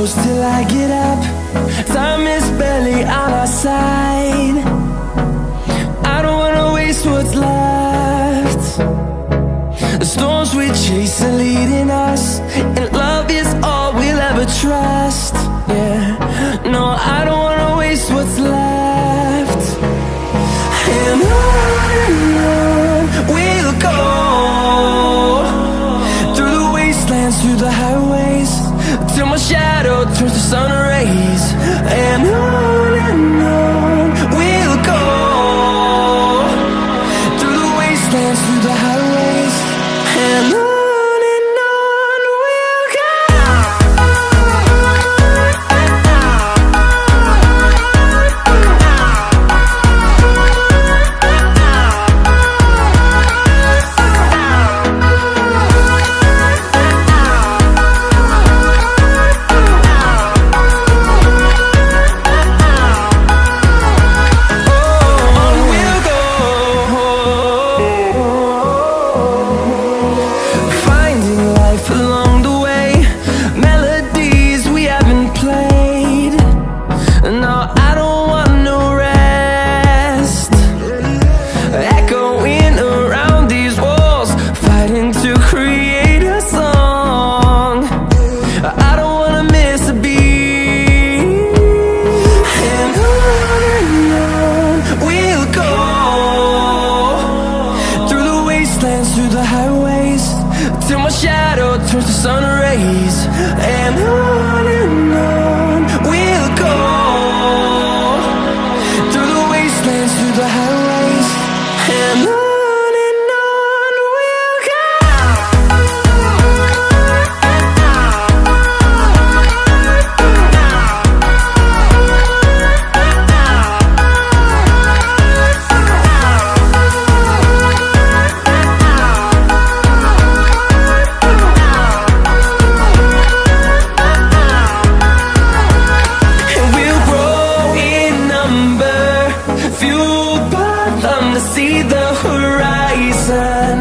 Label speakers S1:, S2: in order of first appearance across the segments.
S1: close till I get up. Time is barely on our side. I don't wanna waste what's left. The storms we chase are leading us, and love is all we'll ever trust. Yeah, no, I don't wanna waste what's left. And on we'll go, through the wastelands, through the highways, till my shadow turns to sun rays. And on we'll go, through the wastelands, through the highways, and on we'll go. Through the highways, till my shadow turns to sun rays. And on we'll go, through the wastelands, through the highways, and on we'll go. To see the horizon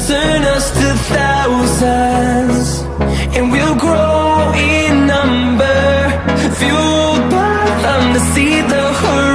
S1: turn us to thousands, and we'll grow in number, fueled by them to see the horizon.